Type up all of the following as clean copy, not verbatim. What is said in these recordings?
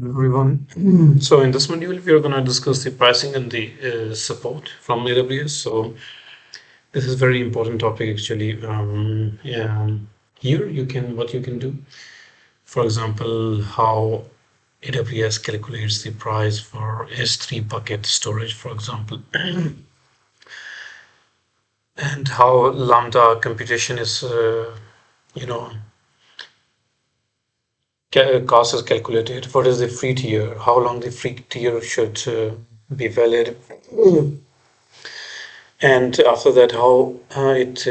Everyone. So in this module, we are going to discuss the pricing and the support from AWS. So this is very important topic actually. Here what you can do, for example, how AWS calculates the price for S3 bucket storage, for example, and how Lambda computation is, you know, cost is calculated. What is the free tier? How long the free tier should be valid? And after that, how it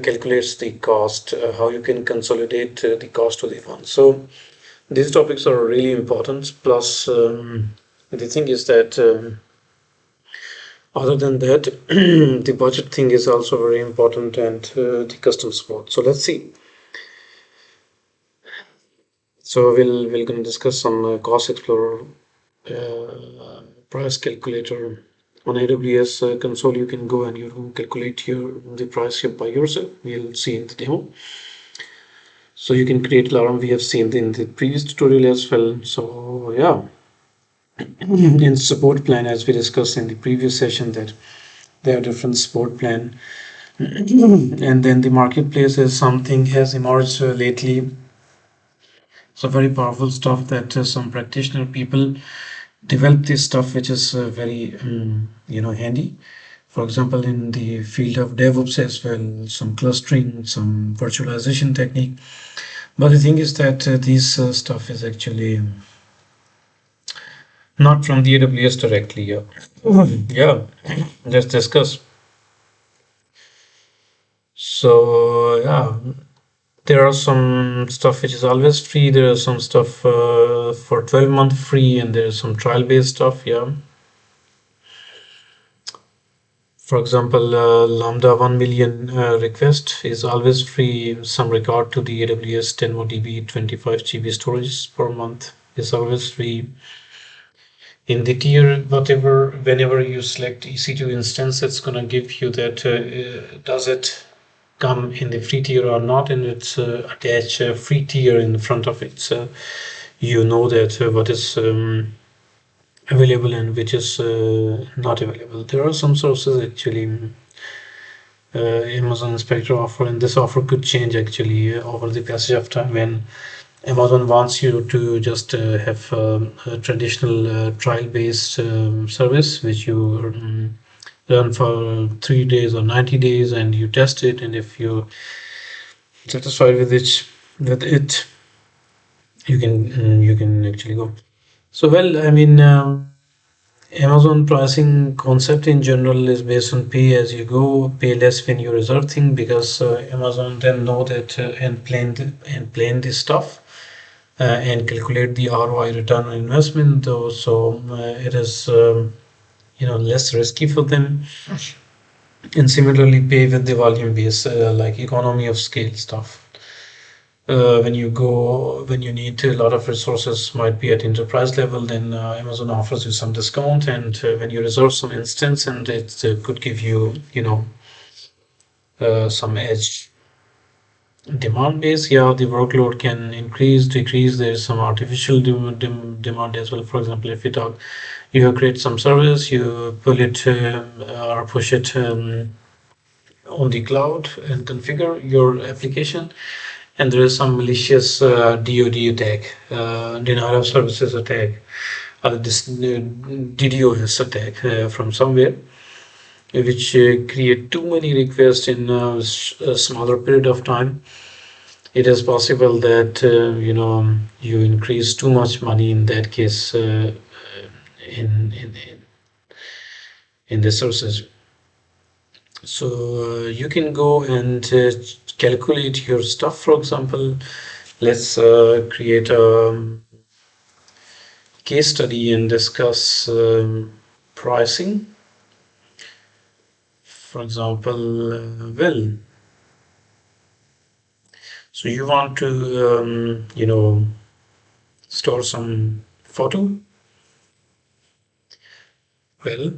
calculates the cost, how you can consolidate the cost to the one. So these topics are really important. Plus, the thing is that other than that, the budget thing is also very important, and the custom support. So let's see. So we're going to discuss some Cost Explorer, price calculator. On AWS console, you can go and you can calculate the price by yourself. We'll see in the demo. So you can create alarm. We have seen in the previous tutorial as well. So yeah, in support plan, as we discussed in the previous session, that there are different support plan, and then the marketplace is something has emerged lately. So very powerful stuff that some practitioner people develop this stuff, which is very handy. For example, in the field of DevOps as well, some clustering, some virtualization technique. But the thing is that this stuff is actually not from the AWS directly. Yeah, let's discuss. So yeah, there are some stuff which is always free. There are some stuff for 12-month free, and there's some trial-based stuff. Yeah. For example, Lambda 1 million request is always free. Some regard to the AWS 10 MB 25 GB storage per month is always free. In the tier, whenever you select EC2 instance, it's gonna give you that does it come in the free tier or not, and it's attach a free tier in front of it, so you know that what is available and which is not available. There are some sources actually Amazon Inspector offer, and this offer could change actually over the passage of time when Amazon wants you to just have a traditional trial-based service which you run for 3 days or 90 days, and you test it, and if you're satisfied with it, you can actually go. So well, I mean, Amazon pricing concept in general is based on pay as you go, pay less when you reserve thing, because Amazon then know that and plan this stuff and calculate the ROI, return on investment, though. So it is less risky for them, and similarly pay with the volume base, like economy of scale stuff. When you need a lot of resources, might be at enterprise level, then Amazon offers you some discount, and when you reserve some instance, and it could give you some edge. Demand base, yeah, the workload can increase, decrease. There is some artificial demand as well. For example, if you create some service, you pull it or push it on the cloud and configure your application, and there is some malicious DoD attack, denial of services attack, or this DDoS attack from somewhere, which create too many requests in a smaller period of time. It is possible that you increase too much money in that case in the sources. So you can go and calculate your stuff. For example, let's create a case study and discuss pricing. For example, so you want to store some photo. Well,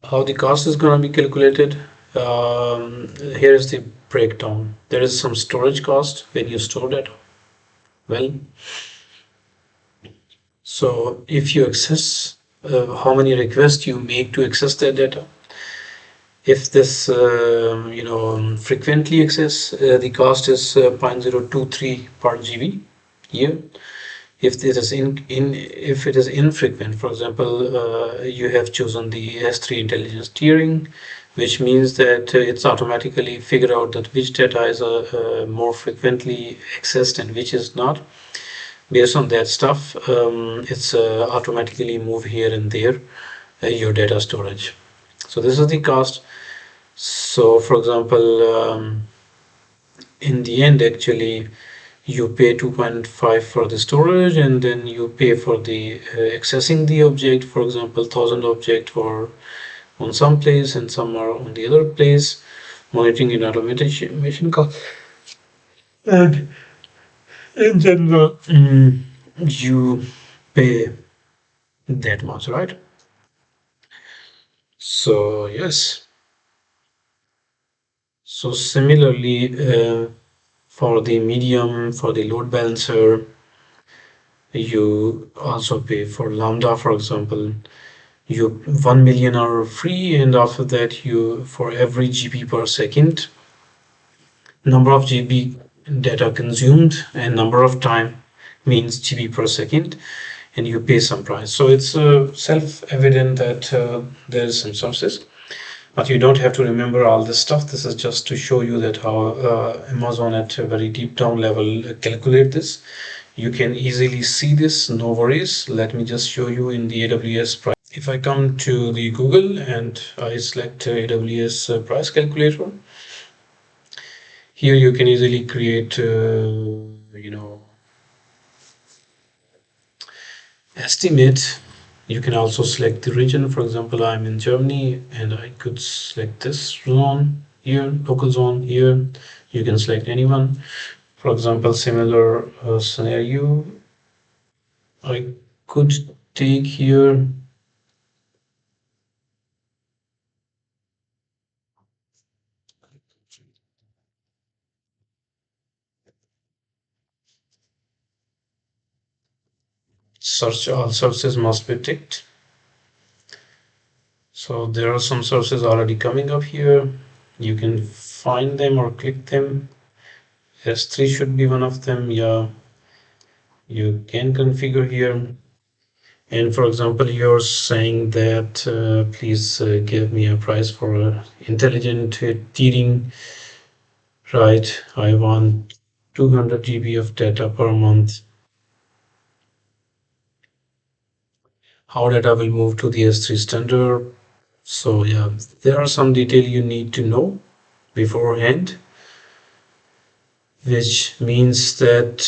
how the cost is going to be calculated? Here is the breakdown. There is some storage cost when you store that Well, so if you access how many requests you make to access that data. If this frequently access, the cost is 0.023 per GB here. If it is if it is infrequent, for example, you have chosen the S3 intelligence tiering, which means that it's automatically figure out that which data is more frequently accessed and which is not. Based on that stuff, it's automatically move here and there your data storage. So this is the cost. So for example, in the end, actually, you pay 2.5 for the storage, and then you pay for the accessing the object. For example, 1,000 object for on some place and some are on the other place. Monitoring and automation cost. And in general, you pay that much, right? So yes. So similarly, for the medium, for the load balancer, you also pay for Lambda, for example. You 1 million are free, and after that, you for every GB per second, number of GB data consumed and number of time means GB per second, and you pay some price. So it's self-evident that there is some sources. But you don't have to remember all this stuff. This is just to show you that how Amazon at a very deep down level calculate this. You can easily see this, no worries. Let me just show you in the AWS price. If I come to the Google and I select AWS price calculator, here you can easily create, estimate. You can also select the region. For example, I'm in Germany and I could select this zone here, local zone here. You can select anyone. For example, similar scenario, I could take here search all sources must be ticked. So there are some sources already coming up here. You can find them or click them. S3 should be one of them. Yeah, you can configure here. And for example, you're saying that please give me a price for intelligent tiering, right? I want 200 GB of data per month. How data will move to the S3 standard. So yeah, there are some detail you need to know beforehand, which means that,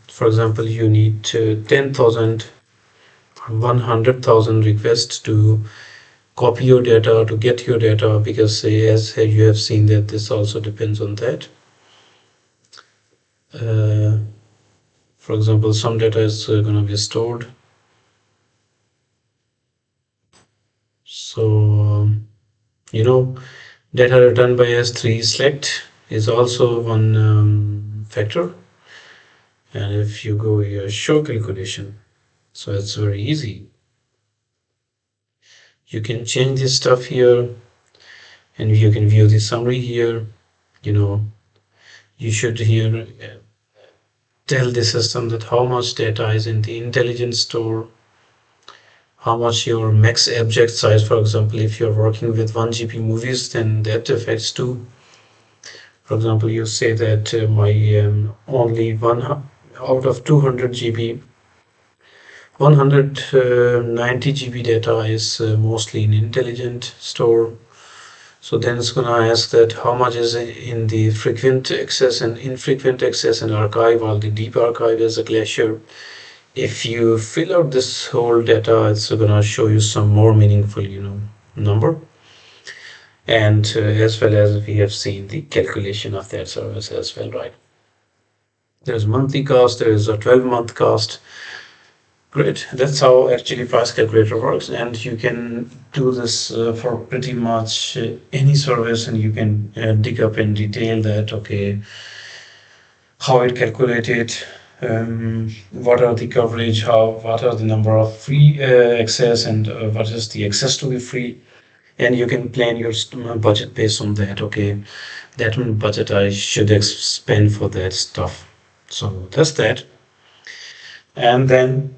for example, you need 10,000 or 100,000 requests to copy your data, to get your data, because as you have seen that this also depends on that. For example, some data is going to be stored. So, data returned by S3 select is also one factor. And if you go here, show calculation, so it's very easy. You can change this stuff here, and you can view the summary here. You should here tell the system that how much data is in the intelligence store, how much your max object size. For example, if you're working with 1 GB movies, then that affects too. For example, you say that my only one out of 200 GB, 190 GB data is mostly in intelligent store. So then it's going to ask that how much is in the frequent access and infrequent access and archive, while the deep archive is a glacier. If you fill out this whole data, it's going to show you some more meaningful, number. And as well as we have seen the calculation of that service as well, right? There's monthly cost, there is a 12-month cost. Great, that's how actually price calculator works, and you can do this for pretty much any service, and you can dig up in detail that, okay, how it calculated, what are the coverage, what are the number of free access, and what is the access to be free. And you can plan your budget based on that. Okay, that budget I should spend for that stuff. So that's that. And then,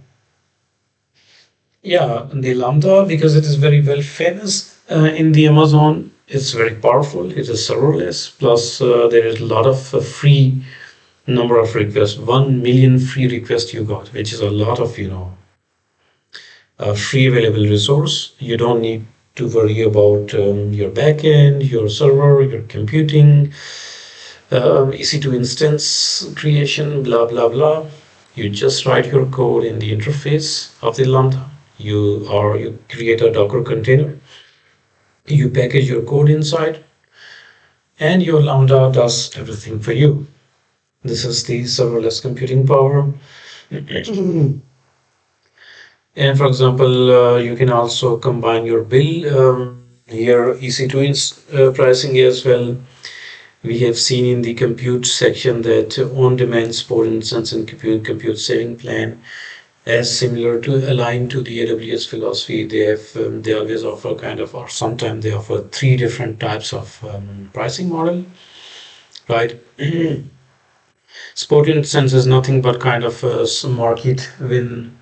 yeah, the Lambda, because it is very well famous in the Amazon, it's very powerful. It is serverless. Plus, there is a lot of free number of requests. 1 million free requests you got, which is a lot of free available resource. You don't need to worry about your backend, your server, your computing, EC2 instance creation, blah blah blah. You just write your code in the interface of the Lambda. You create a Docker container. You package your code inside, and your Lambda does everything for you. This is the serverless computing power. And for example, you can also combine your bill here, EC2 pricing as well. We have seen in the compute section that on-demand support instance and compute saving plan, as similar to aligned to the AWS philosophy. They always offer kind of, or sometimes they offer 3 different types of pricing model, right? Support instance is nothing but kind of a market win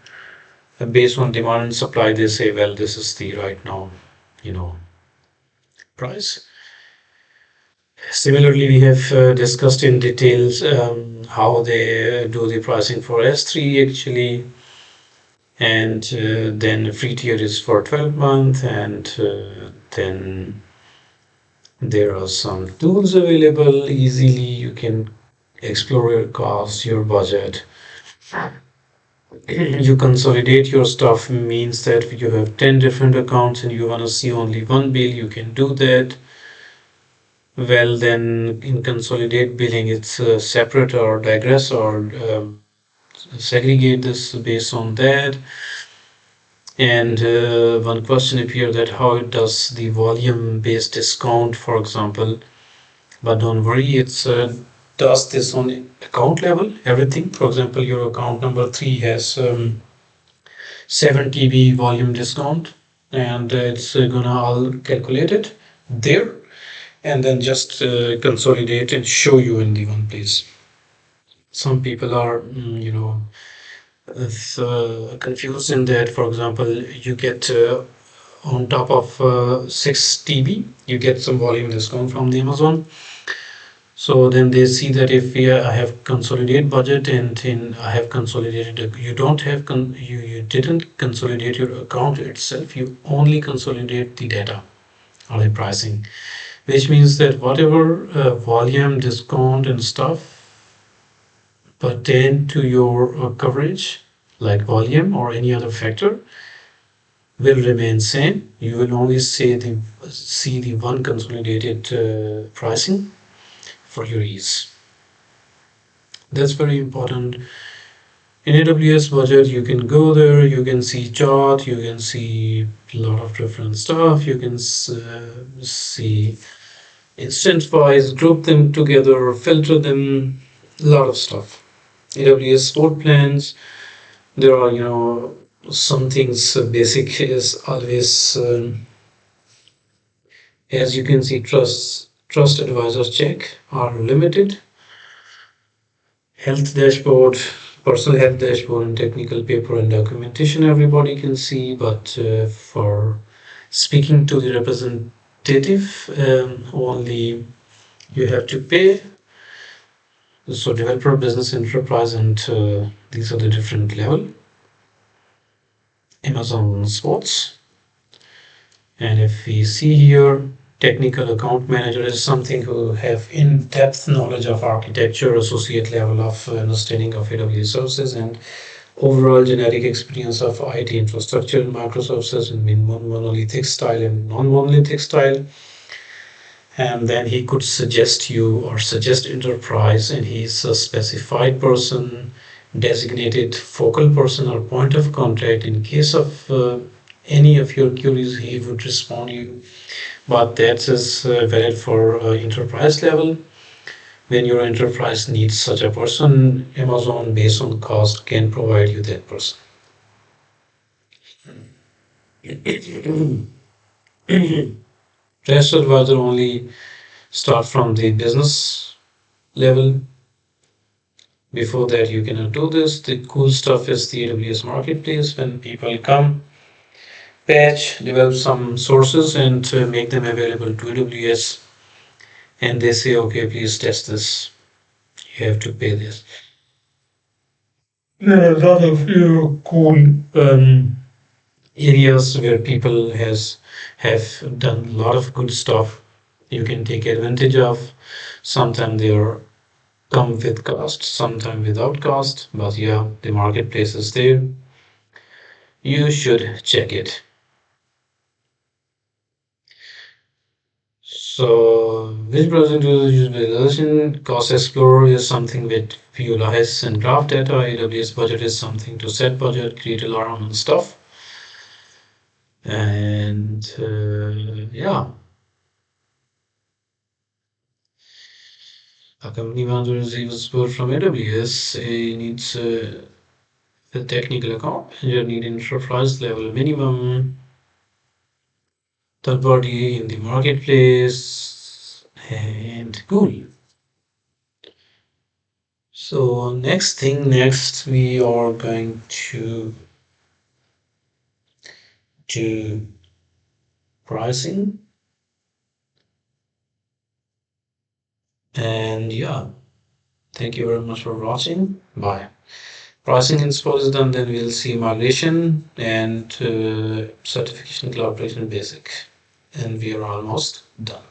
based on demand and supply. They say, well, this is the right now, price. Similarly, we have discussed in details how they do the pricing for S3 actually, and then free tier is for 12 months, and then there are some tools available easily. You can explore your costs, your budget. You consolidate your stuff, means that you have 10 different accounts and you want to see only one bill. You can do that. Well, then in consolidate billing, it's separate or digress or segregate this based on that. And one question appeared that how it does the volume based discount, for example. But don't worry, it's does this on account level, everything. For example, your account number 3 has 7 TB volume discount, and it's gonna all calculate it there, and then just consolidate and show you in the one place. Some people are, confused in that. For example, you get on top of 6 TB, you get some volume discount from the Amazon. So then they see that if I have consolidated budget and I have consolidated, you didn't consolidate your account itself. You only consolidate the data or the pricing, which means that whatever volume, discount, and stuff pertain to your coverage, like volume or any other factor, will remain same. You will only see the one consolidated pricing for your ease. That's very important. In AWS Budget, you can go there, you can see chart, you can see a lot of different stuff, you can see instance wise, group them together, filter them, a lot of stuff. AWS Support plans, there are, some things basic is always, as you can see, Trust advisors check are limited. Health dashboard, personal health dashboard, and technical paper and documentation everybody can see, but for speaking to the representative, only you have to pay. So developer, business, enterprise, and these are the different level. Amazon Sports. And if we see here, technical account manager is something who have in-depth knowledge of architecture, associate level of understanding of AWS services, and overall generic experience of IT infrastructure and microservices in monolithic style and non-monolithic style. And then he could suggest you or suggest enterprise, and he's a specified person, designated focal person or point of contact. In case of any of your queries, he would respond you. But that is valid for enterprise level. When your enterprise needs such a person, Amazon, based on cost, can provide you that person. Rest advisor only start from the business level. Before that, you cannot do this. The cool stuff is the AWS Marketplace. When people come, patch, develop some sources, and make them available to AWS, and they say, okay, please test this. You have to pay this. There are a lot of cool areas where people have done a lot of good stuff you can take advantage of. Sometimes they are come with cost, sometimes without cost, but yeah, the marketplace is there. You should check it. So, which browser do you use visualization? Cost Explorer is something with visualize and graph data. AWS Budget is something to set budget, create alarm and stuff. And yeah, a company wants to receive support from AWS. It needs the technical account. You need enterprise level minimum. Third party in the marketplace and cool. So next we are going to do pricing, and yeah, thank you very much for watching. Bye. Pricing install is done, then we'll see migration and certification cloud practitioner basic, and we are almost done.